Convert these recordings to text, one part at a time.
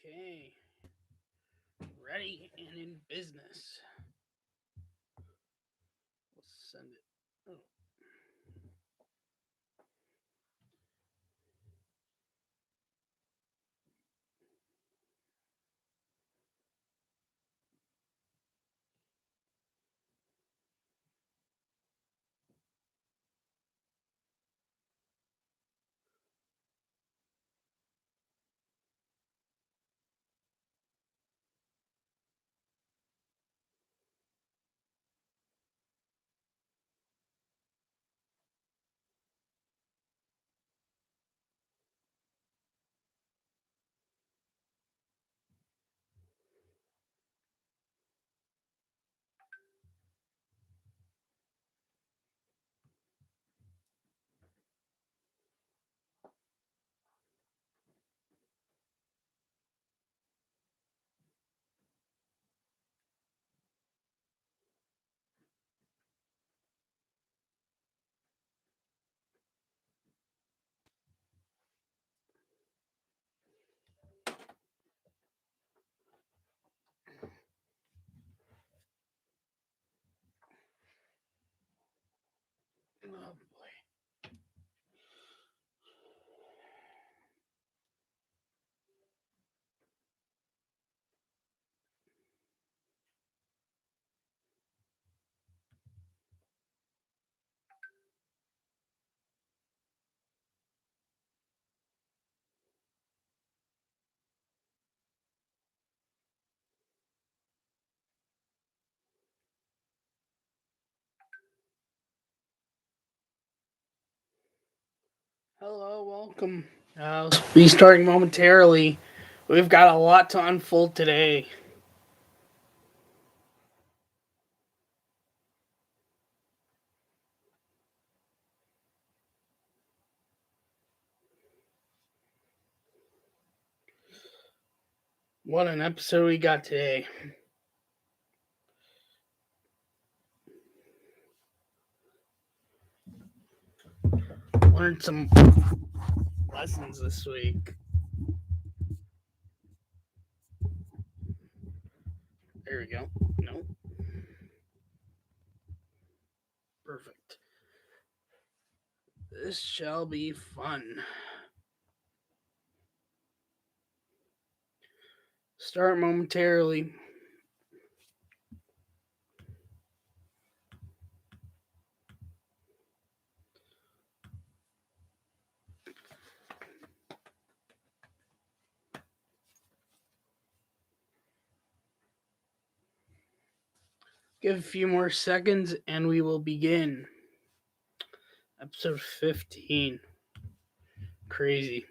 Okay. Ready and in business. Let's send it. Oh. Oh boy. Hello, welcome. I'll be starting momentarily. We've got a lot to unfold today. What an episode we got today. Learned some lessons this week. There we go. No. Perfect. This shall be fun. Start momentarily. Give a few more seconds and we will begin. Episode 15. Crazy.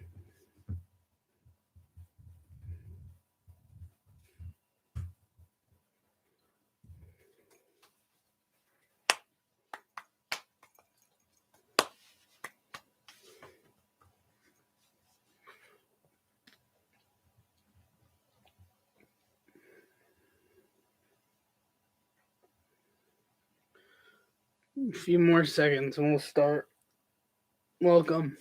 A few more seconds and we'll start. Welcome.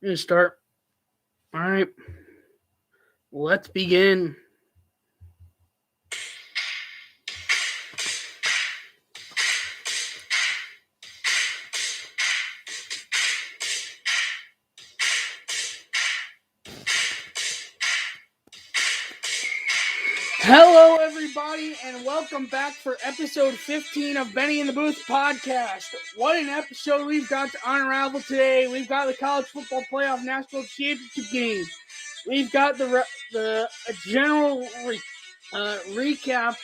I'm going to start. All right. Let's begin. Hello, everybody, and welcome back for episode 15 of Benny in the Booth podcast. What an episode we've got to unravel today. We've got the college football playoff national championship game. We've got the general recap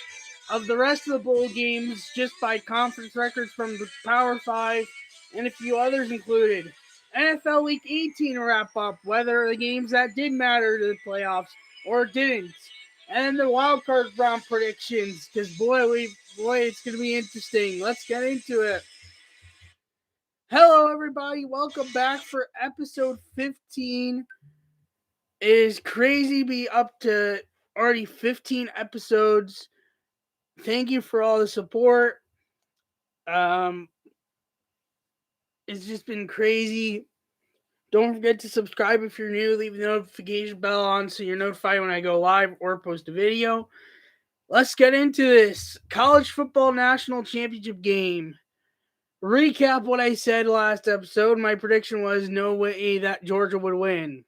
of the rest of the bowl games just by conference records from the Power 5 and a few others included. NFL Week 18 wrap up, whether the games that did matter to the playoffs or didn't. And the wild card round predictions, because boy, it's going to be interesting. Let's get into it. Hello, everybody. Welcome back for episode 15. It is crazy to be up to already 15 episodes. Thank you for all the support. It's just been crazy. Don't forget to subscribe if you're new. Leave the notification bell on so you're notified when I go live or post a video. Let's get into this. College football national championship game. Recap what I said last episode. My prediction was no way that Georgia would win.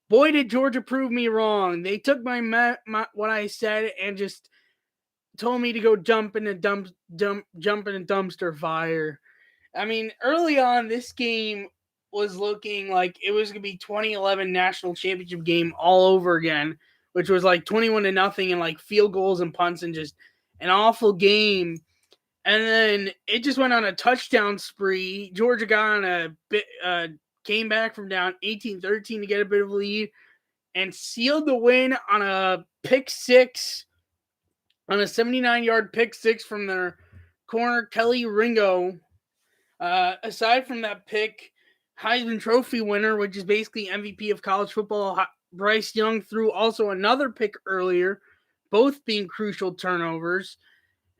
Boy, did Georgia prove me wrong. They took my what I said and just told me to go jump in a dumpster fire. I mean, early on, this game was looking like it was going to be 2011 national championship game all over again, which was like 21-0 and like field goals and punts and just an awful game. And then it just went on a touchdown spree. Georgia got on a bit, came back from down 18-13 to get a bit of a lead and sealed the win on a pick six, on a 79-yard pick six from their corner, Kelly Ringo. Aside from that pick, Heisman Trophy winner, which is basically MVP of college football, Bryce Young threw also another pick earlier, both being crucial turnovers.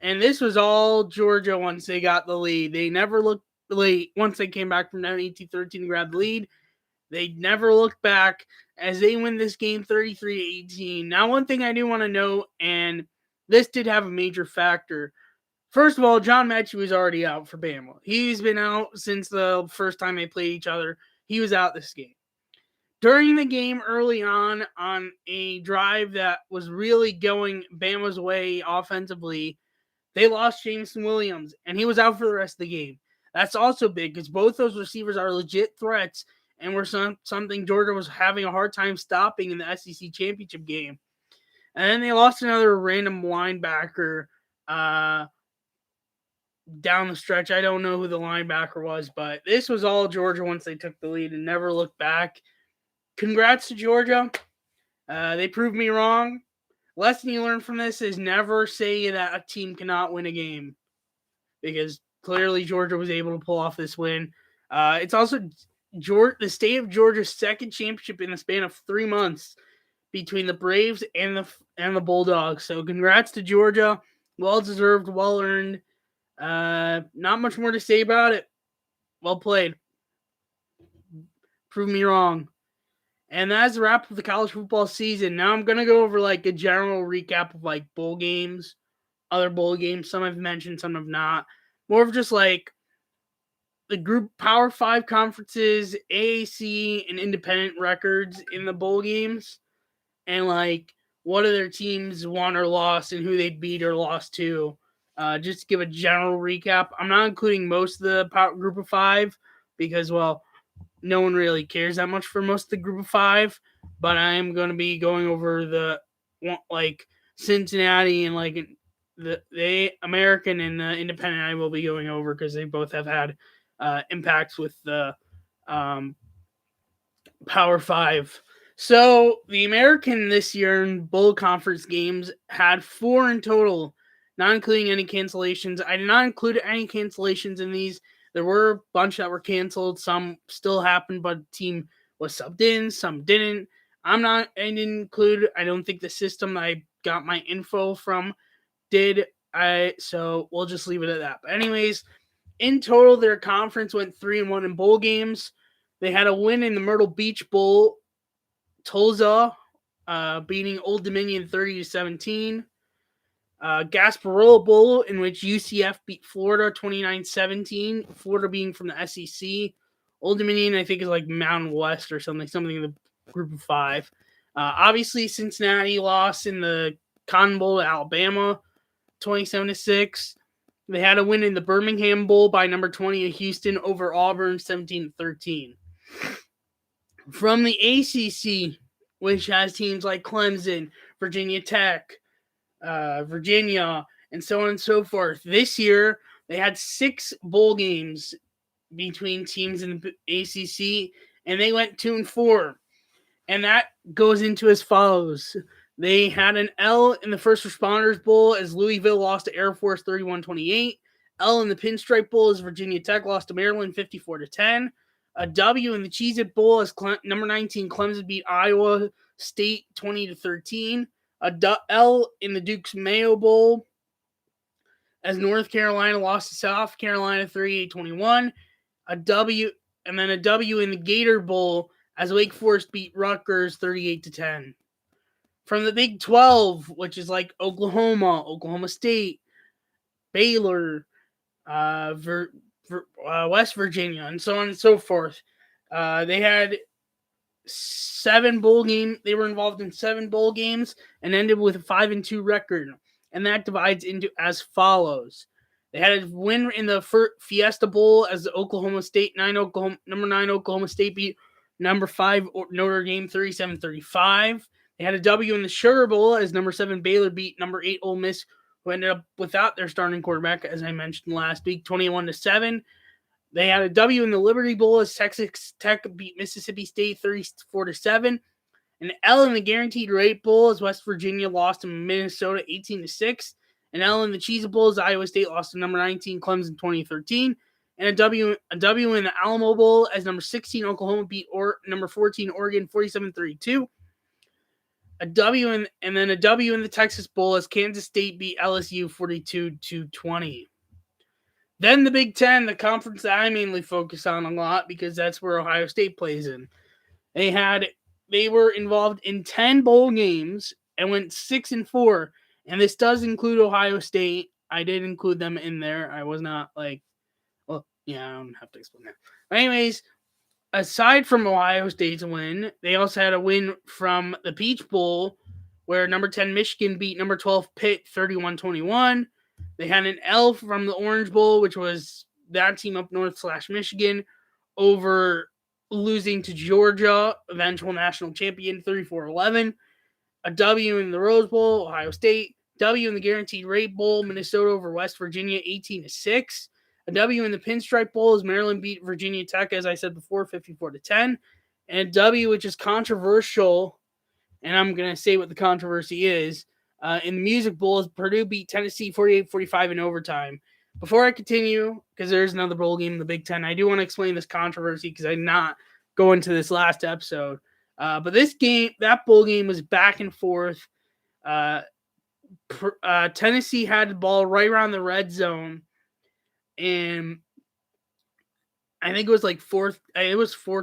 And this was all Georgia once they got the lead. They never looked late. Once they came back from down 18-13 to grab the lead, they never looked back as they win this game 33-18. Now, one thing I do want to note, and this did have a major factor. First of all, John Mechie was already out for Bama. He's been out since the first time they played each other. He was out this game. During the game early on a drive that was really going Bama's way offensively, they lost Jameson Williams, and he was out for the rest of the game. That's also big because both those receivers are legit threats and were something Georgia was having a hard time stopping in the SEC championship game. And then they lost another random linebacker down the stretch. I don't know who the linebacker was, but this was all Georgia once they took the lead and never looked back. Congrats to Georgia. They proved me wrong. Lesson you learn from this is never say that a team cannot win a game, because clearly Georgia was able to pull off this win. It's also the state of Georgia's second championship in the span of 3 months between the Braves and the Bulldogs. So congrats to Georgia. Well deserved, well earned. Not much more to say about it. Well played. Prove me wrong. And that's the wrap of the college football season. Now I'm going to go over like a general recap of like bowl games, other bowl games. Some I've mentioned, some have not. More of just like the group Power 5 conferences, AAC, and independent records in the bowl games. And like what other teams won or lost and who they beat or lost to. Just to give a general recap. I'm not including most of the group of 5 because, well, no one really cares that much for most of the group of 5, but I am going to be going over the like Cincinnati and like the American and the independent. I will be going over because they both have had impacts with the Power 5. So the American this year in bowl conference games had 4 in total, not including any cancellations. I did not include any cancellations in these. There were a bunch that were canceled. Some still happened, but the team was subbed in. Some didn't. I didn't include. I don't think the system I got my info from did. So we'll just leave it at that. But anyways, in total, their conference went 3-1 in bowl games. They had a win in the Myrtle Beach Bowl, Tulsa, beating Old Dominion 30-17. Gasparilla Bowl, in which UCF beat Florida 29-17. Florida being from the SEC. Old Dominion, I think, is like Mountain West or something in the group of 5. Obviously, Cincinnati lost in the Cotton Bowl to Alabama 27-6. They had a win in the Birmingham Bowl by number 20 of Houston over Auburn 17-13. From the ACC, which has teams like Clemson, Virginia Tech, Virginia, and so on and so forth. This year, they had 6 bowl games between teams in the ACC, and they went 2-4. And that goes into as follows. They had an L in the First Responders Bowl as Louisville lost to Air Force 31-28. L in the Pinstripe Bowl as Virginia Tech lost to Maryland 54-10. A W in the Cheez-It Bowl as number 19 Clemson beat Iowa State 20-13. L in the Duke's Mayo Bowl as North Carolina lost to South Carolina 38-21. A W and then a W in the Gator Bowl as Wake Forest beat Rutgers 38-10. From the Big 12, which is like Oklahoma State, Baylor, West Virginia, and so on and so forth. They had 7 bowl games. They were involved in 7 bowl games and ended with a 5-2 record. And that divides into as follows. They had a win in the Fiesta Bowl as the number 9 Oklahoma State beat number 5 Notre Dame 37-35. They had a W in the Sugar Bowl as number 7 Baylor beat number 8 Ole Miss, who ended up without their starting quarterback, as I mentioned last week, 21-7. They had a W in the Liberty Bowl as Texas Tech beat Mississippi State 34-7. An L in the Guaranteed Rate Bowl as West Virginia lost to Minnesota 18-6. An L in the Cheez-It Bowl as Iowa State lost to number 19 Clemson 2013. And a W in the Alamo Bowl as number 16 Oklahoma beat number 14 Oregon 47-32. And then a W in the Texas Bowl as Kansas State beat LSU 42-20. Then the Big Ten, the conference that I mainly focus on a lot because that's where Ohio State plays in. They were involved in 10 bowl games and went 6-4. And this does include Ohio State. I did include them in there. I was not I don't have to explain that. But anyways, aside from Ohio State's win, they also had a win from the Peach Bowl, where number 10 Michigan beat number 12 Pitt 31-21. They had an L from the Orange Bowl, which was that team up north / Michigan, over losing to Georgia, eventual national champion, 34-11. A W in the Rose Bowl, Ohio State. W in the Guaranteed Rate Bowl, Minnesota over West Virginia, 18-6. A W in the Pinstripe Bowl as Maryland beat Virginia Tech, as I said before, 54-10. And a W, which is controversial, and I'm going to say what the controversy is, in the Music Bowl as Purdue beat Tennessee 48-45 in overtime. Before I continue, because there's another bowl game in the Big Ten, I do want to explain this controversy because I did not go into this last episode. But that bowl game was back and forth. Tennessee had the ball right around the red zone, and I think it was like fourth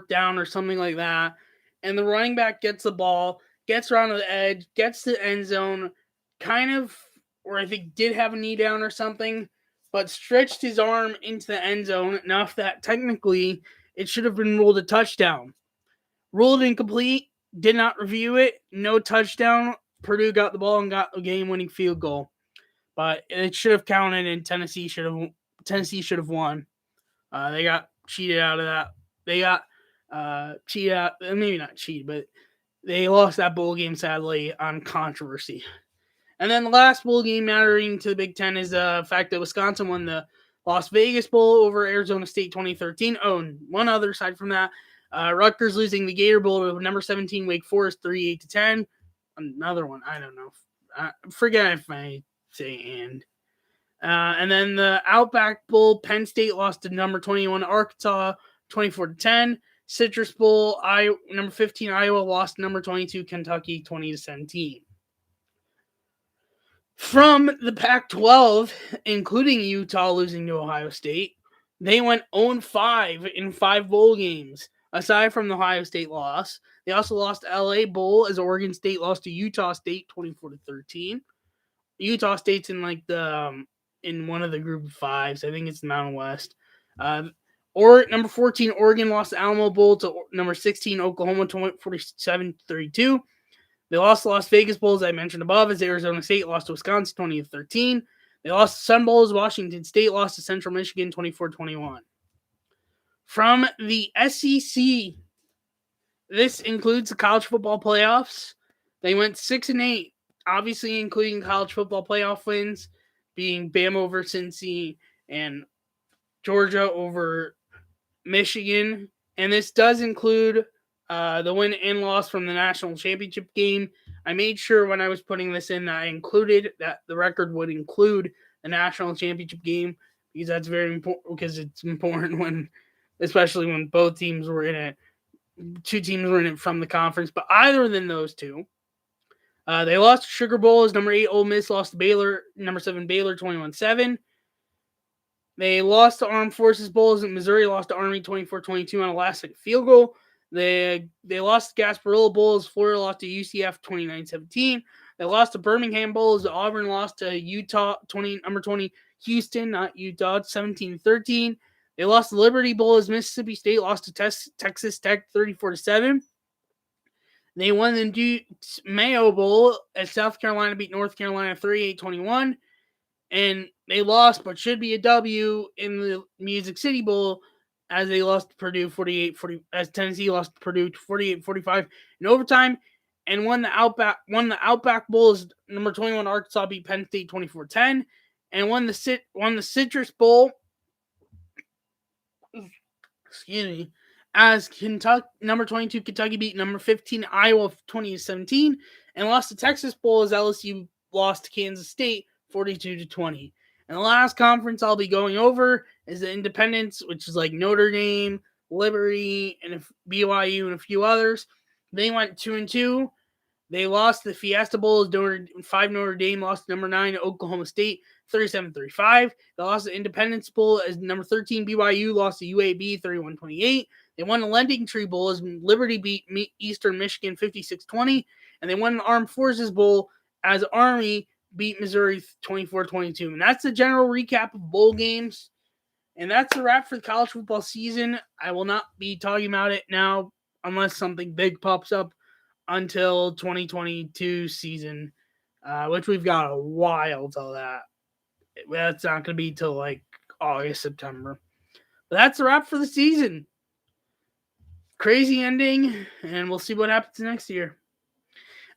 down or something like that. And the running back gets the ball, gets around the edge, gets to the end zone, kind of, or I think did have a knee down or something, but stretched his arm into the end zone enough that technically it should have been ruled a touchdown. Ruled incomplete, did not review it, no touchdown. Purdue got the ball and got a game-winning field goal. But it should have counted, and Tennessee should have won. They got cheated out of that. They got cheated out, maybe not cheated, but they lost that bowl game, sadly, on controversy. And then the last bowl game mattering to the Big Ten is the fact that Wisconsin won the Las Vegas Bowl over Arizona State 2013. Oh, and one other side from that, Rutgers losing the Gator Bowl to number 17 Wake Forest 38-10. Another one, I don't know. Forget if I say and. And then the Outback Bowl, Penn State lost to number 21 Arkansas 24-10. Citrus Bowl, number 15 Iowa lost to number 22 Kentucky 20-17. From the Pac-12, including Utah losing to Ohio State, they went 0-5 in 5 bowl games. Aside from the Ohio State loss, they also lost LA Bowl as Oregon State lost to Utah State 24-13. Utah State's in in one of the group of 5s. I think it's the Mountain West. Number 14 Oregon lost the Alamo Bowl to number 16 Oklahoma 47-32. They lost the Las Vegas Bowl, as I mentioned above, as Arizona State lost to Wisconsin 20-13. They lost the Sun Bowl as Washington State lost to Central Michigan 24-21. From the SEC, this includes the college football playoffs. They went 6-8, obviously including college football playoff wins, being Bama over Cincy and Georgia over Michigan. And this does include the win and loss from the national championship game. I made sure when I was putting this in that I included that the record would include the national championship game, because that's very important, because it's important especially when both teams were in it. 2 teams were in it from the conference, but either than those two, They lost to Sugar Bowl as number 8 Ole Miss lost to Baylor, number 7 Baylor 21-7. They lost to Armed Forces Bowl as Missouri lost to Army 24-22 on a last-second field goal. They lost to Gasparilla Bowl as Florida lost to UCF 29-17. They lost to Birmingham Bowl as Auburn lost to Utah number 20 Houston, not Utah, 17-13. They lost to Liberty Bowl as Mississippi State lost to Texas Tech 34-7. They won the Mayo Bowl as South Carolina beat North Carolina 38-21. And they lost, but should be a W in the Music City Bowl as they lost to Purdue 48-40, as Tennessee lost to Purdue 48-45 in overtime, and won the Outback Bowl as number 21 Arkansas beat Penn State 24-10, and won the Citrus Bowl. Excuse me. As Kentucky, number 22 Kentucky beat number 15 Iowa 20-17, and lost to Texas Bowl as LSU lost to Kansas State 42-20. And the last conference I'll be going over is the Independents, which is like Notre Dame, Liberty, and BYU, and a few others. They went 2-2. They lost the Fiesta Bowl as Notre Dame lost to number 9 Oklahoma State 37-35. They lost the Independence Bowl as number 13 BYU lost to UAB 31-28. They won the Lending Tree Bowl as Liberty beat Eastern Michigan 56-20. And they won the Armed Forces Bowl as Army beat Missouri 24-22. And that's the general recap of bowl games. And that's a wrap for the college football season. I will not be talking about it now unless something big pops up until 2022 season, which we've got a while till that. That's not going to be till like August, September. But that's a wrap for the season. Crazy ending, and we'll see what happens next year.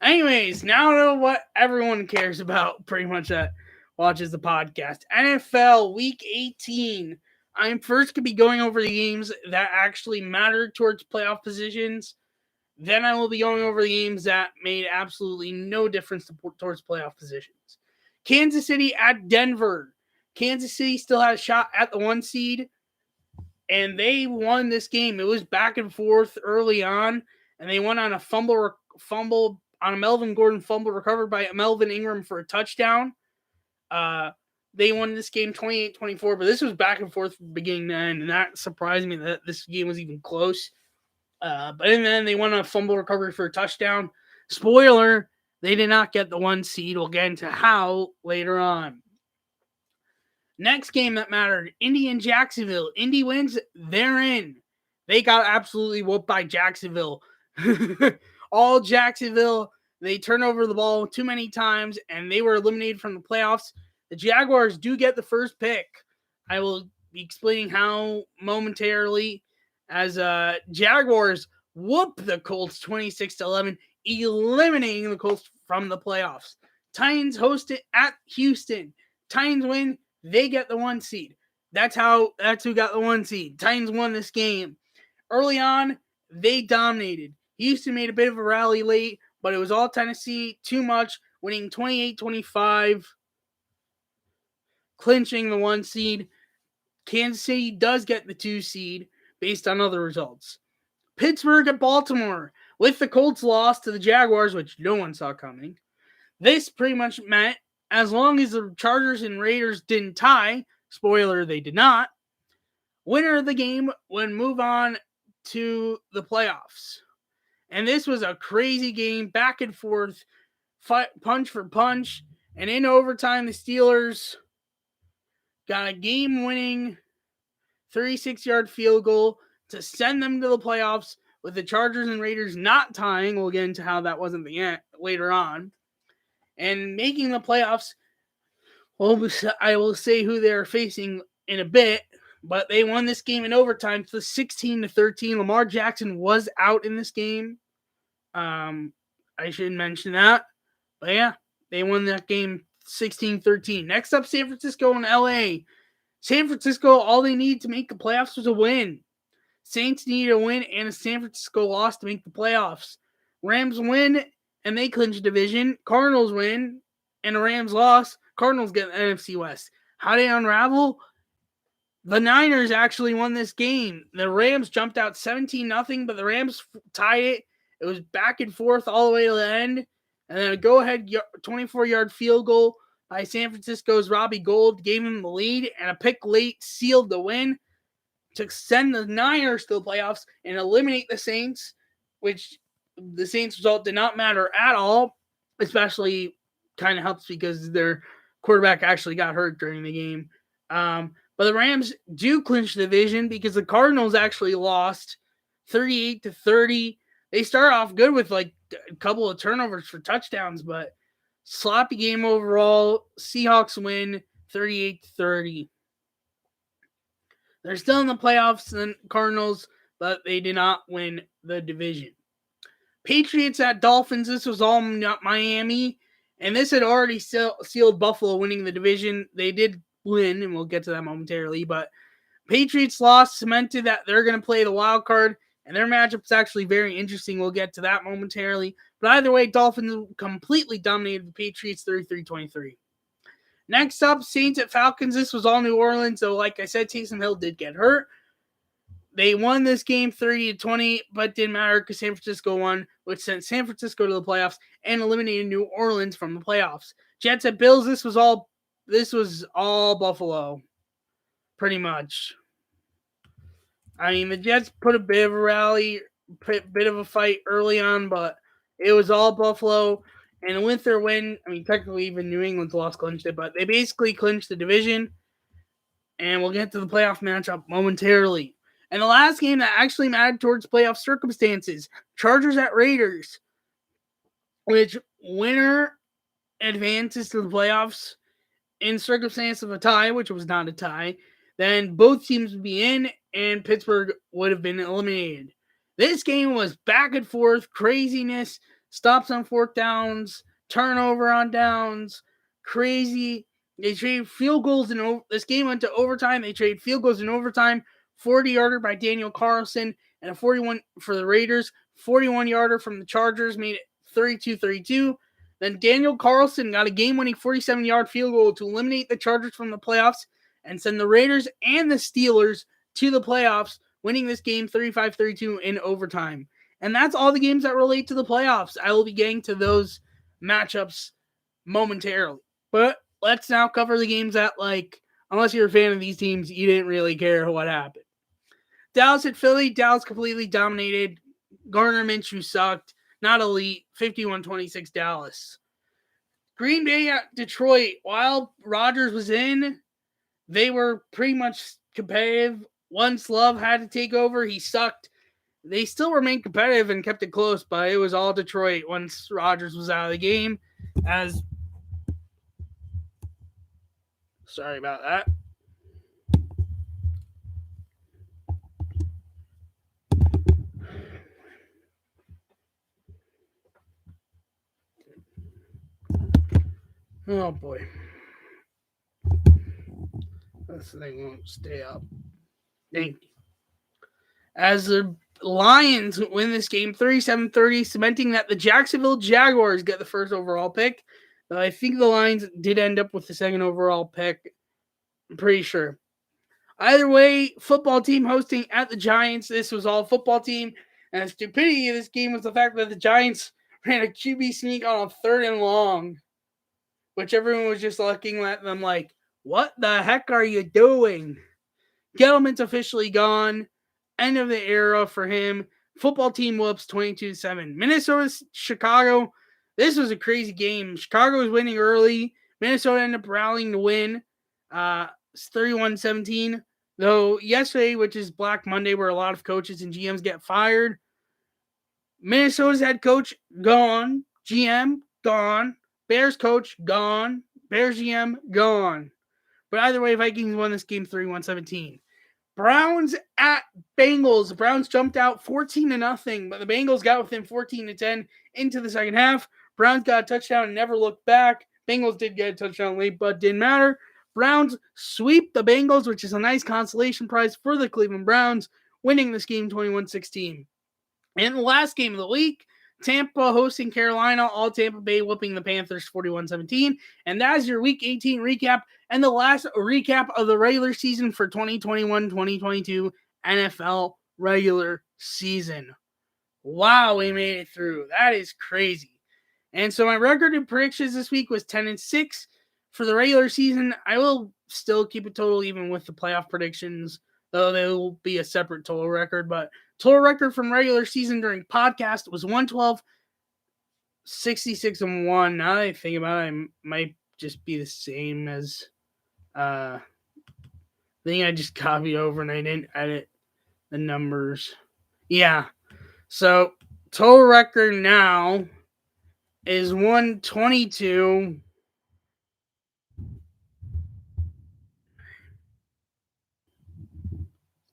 Anyways, now I know what everyone cares about, pretty much, that watches the podcast. NFL Week 18. I'm first going to be going over the games that actually mattered towards playoff positions. Then I will be going over the games that made absolutely no difference towards playoff positions. Kansas City at Denver. Kansas City still had a shot at the 1 seed, and they won this game. It was back and forth early on, and they won on a fumble on a Melvin Gordon fumble recovered by Melvin Ingram for a touchdown. They won this game 28-24, but this was back and forth from beginning to end, and that surprised me that this game was even close. But then they won a fumble recovery for a touchdown. Spoiler, they did not get the 1 seed. We'll get into how later on. Next game that mattered, Indy and Jacksonville. Indy wins, they're in. They got absolutely whooped by Jacksonville. All Jacksonville, they turned over the ball too many times, and they were eliminated from the playoffs. The Jaguars do get the first pick. I will be explaining how momentarily, as Jaguars whoop the Colts 26-11, eliminating the Colts from the playoffs. Titans host it at Houston. Titans win, they get the 1 seed. That's who got the 1 seed. Titans won this game. Early on, they dominated. Houston made a bit of a rally late, but it was all Tennessee, too much, winning 28-25, clinching the 1 seed. Kansas City does get the 2 seed based on other results. Pittsburgh at Baltimore. With the Colts loss to the Jaguars, which no one saw coming, this pretty much meant as long as the Chargers and Raiders didn't tie, spoiler, they did not, winner of the game would move on to the playoffs. And this was a crazy game, back and forth, punch for punch. And in overtime, the Steelers got a game-winning 36-yard field goal to send them to the playoffs, with the Chargers and Raiders not tying. We'll get into how that wasn't the end later on. And making the playoffs, well, I will say who they're facing in a bit, but they won this game in overtime to 16-13. Lamar Jackson was out in this game. I should mention that. But yeah, they won that game 16-13. Next up, San Francisco and LA. San Francisco, all they need to make the playoffs was a win. Saints needed a win and a San Francisco loss to make the playoffs. Rams win and they clinch the division. Cardinals win and the Rams loss. Cardinals get the NFC West. How they unravel? The Niners actually won this game. The Rams jumped out 17-0, but the Rams tied it. It was back and forth all the way to the end. And then a go-ahead 24-yard field goal by San Francisco's Robbie Gould gave him the lead, and a pick late sealed the win to send the Niners to the playoffs and eliminate the Saints, which the Saints result did not matter at all, especially kind of helps because their quarterback actually got hurt during the game. But the Rams do clinch the division because the Cardinals actually lost 38-30. They start off good with like a couple of turnovers for touchdowns, but sloppy game overall. Seahawks win 38-30. They're still in the playoffs, the Cardinals, but they did not win the division. Patriots at Dolphins. This was all Miami, and this had already sealed Buffalo winning the division. They did win, and we'll get to that momentarily, but Patriots lost, cemented that they're going to play the wild card, and their matchup is actually very interesting. We'll get to that momentarily. But either way, Dolphins completely dominated the Patriots 33-23. Next up, Saints at Falcons. This was all New Orleans, so like I said, Taysom Hill did get hurt. They won this game 30-20, but didn't matter because San Francisco won, which sent San Francisco to the playoffs and eliminated New Orleans from the playoffs. Jets at Bills. This was all Buffalo, pretty much. I mean, the Jets put a bit of a rally, bit of a fight early on, but it was all Buffalo. And with their win, I mean, technically even New England's loss clinched it, but they basically clinched the division. And we'll get to the playoff matchup momentarily. And the last game that actually mattered towards playoff circumstances, Chargers at Raiders, which winner advances to the playoffs in circumstance of a tie, which was not a tie. Then both teams would be in, and Pittsburgh would have been eliminated. This game was back and forth, craziness, stops on fourth downs, turnover on downs, crazy. They traded field goals, and this game went to overtime. They traded field goals in overtime, 40-yarder by Daniel Carlson, and a 41 for the Raiders, 41-yarder from the Chargers made it 32-32. Then Daniel Carlson got a game-winning 47-yard field goal to eliminate the Chargers from the playoffs and send the Raiders and the Steelers to the playoffs, winning this game 35-32 in overtime. And that's all the games that relate to the playoffs. I will be getting to those matchups momentarily. But let's now cover the games that, like, unless you're a fan of these teams, you didn't really care what happened. Dallas at Philly. Dallas completely dominated. Gardner Minshew sucked. Not elite. 51-26 Dallas. Green Bay at Detroit. While Rodgers was in, they were pretty much competitive. Once Love had to take over, he sucked. They still remained competitive and kept it close, but it was all Detroit once Rodgers was out of the game. Sorry about that. Oh boy. This thing won't stay up. Thank you. As the Lions win this game 37-30, cementing that the Jacksonville Jaguars get the first overall pick. I think the Lions did end up with the second overall pick. I'm pretty sure. Either way, football team hosting at the Giants. This was all football team. And the stupidity of this game was the fact that the Giants ran a QB sneak on a 3rd and long, which everyone was just looking at them like, what the heck are you doing? Gettleman's officially gone. End of the era for him. Football team whoops 22-7. Minnesota, Chicago. This was a crazy game. Chicago was winning early. Minnesota ended up rallying to win. 31-17. Though yesterday, which is Black Monday, where a lot of coaches and GMs get fired, Minnesota's head coach gone. GM gone. Bears coach gone. Bears GM gone. But either way, Vikings won this game 31-17. Browns at Bengals. The Browns jumped out 14-0, but the Bengals got within 14-10 into the second half. Browns got a touchdown and never looked back. Bengals did get a touchdown late, but didn't matter. Browns sweep the Bengals, which is a nice consolation prize for the Cleveland Browns, winning this game 21-16. And the last game of the week, Tampa hosting Carolina, all Tampa Bay whooping the Panthers 41-17. And that is your Week 18 recap and the last recap of the regular season for 2021-2022 NFL regular season. Wow, we made it through. That is crazy. And so my record in predictions this week was 10-6 for the regular season. I will still keep it total even with the playoff predictions, though they will be a separate total record. But total record from regular season during podcast was 112, 66 and 1. Now that I think about it, I might just be the same as I think I just copied over and I didn't edit the numbers. Yeah. So total record now is 122.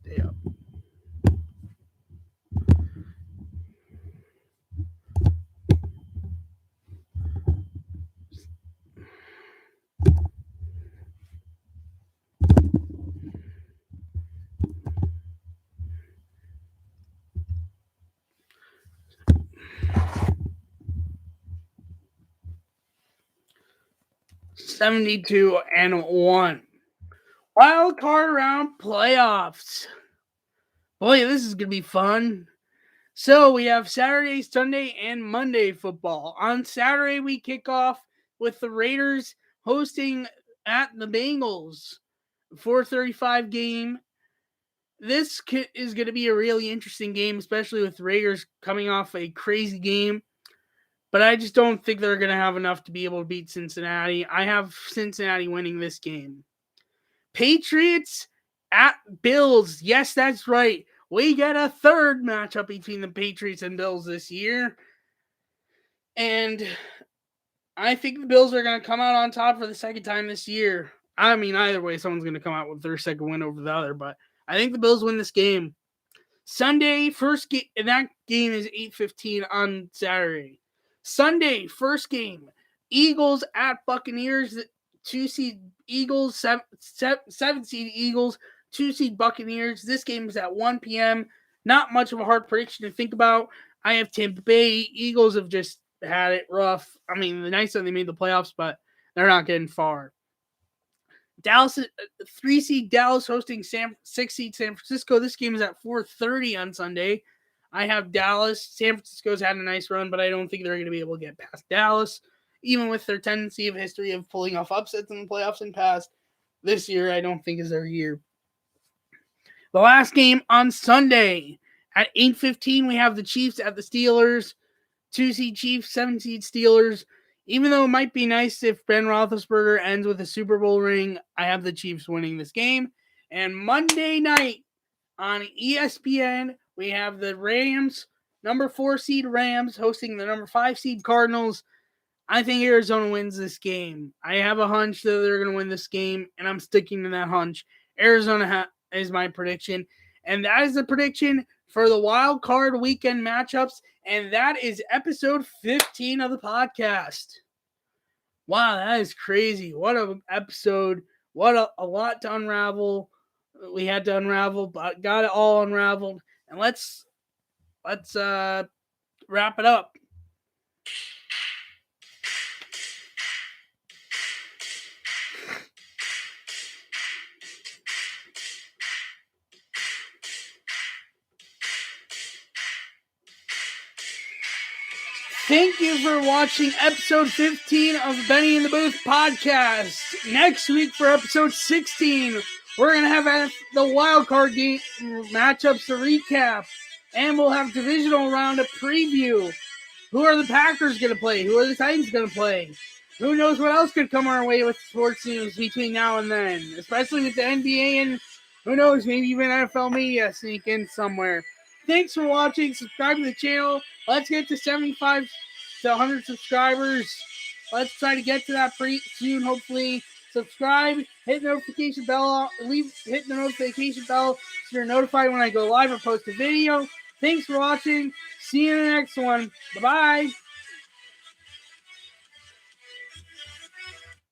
Stay up. $72-1. Wild card round playoffs. Boy, this is going to be fun. So we have Saturday, Sunday, and Monday football. On Saturday, we kick off with the Raiders hosting at the Bengals. 4:35 game. This is going to be a really interesting game, especially with Raiders coming off a crazy game. But I just don't think they're going to have enough to be able to beat Cincinnati. I have Cincinnati winning this game. Patriots at Bills. Yes, that's right. We get a third matchup between the Patriots and Bills this year. And I think the Bills are going to come out on top for the second time this year. I mean, either way, someone's going to come out with their second win over the other. But I think the Bills win this game. Sunday, first game. And that game is 8:15 on Saturday. Sunday, first game. Eagles at Buccaneers. 2-seed Eagles, 7-seed Eagles, 2-seed Buccaneers. This game is at 1 p.m. Not much of a hard prediction to think about. I have Tampa Bay. Eagles have just had it rough. I mean, the nice that they made the playoffs, but they're not getting far. Dallas, 3-seed Dallas hosting 6-seed San Francisco. This game is at 4:30 on Sunday. I have Dallas. San Francisco's had a nice run, but I don't think they're going to be able to get past Dallas. Even with their tendency of history of pulling off upsets in the playoffs in past, this year I don't think is their year. The last game on Sunday at 8:15, we have the Chiefs at the Steelers. 2-seed Chiefs, 7-seed Steelers. Even though it might be nice if Ben Roethlisberger ends with a Super Bowl ring, I have the Chiefs winning this game. And Monday night on ESPN, we have the Rams, number 4-seed Rams, hosting the number 5-seed Cardinals. I think Arizona wins this game. I have a hunch that they're going to win this game, and I'm sticking to that hunch. Arizona is my prediction, and that is the prediction for the wild card weekend matchups, and that is episode 15 of the podcast. Wow, that is crazy. What an episode. What a lot to unravel. We had to unravel, but got it all unraveled. And let's wrap it up. Thank you for watching episode 15 of Benny in the Booth podcast. Next week for episode 16, we're going to have the wild card game matchups to recap, and we'll have divisional round to preview. Who are the Packers going to play? Who are the Titans going to play? Who knows what else could come our way with sports news between now and then, especially with the NBA and who knows, maybe even NFL media sneak in somewhere. Thanks for watching. Subscribe to the channel. Let's get to 75 to 100 subscribers. Let's try to get to that pretty soon, hopefully. Subscribe, hit the notification bell, hit the notification bell so you're notified when I go live or post a video. Thanks for watching. See you in the next one. Bye-bye.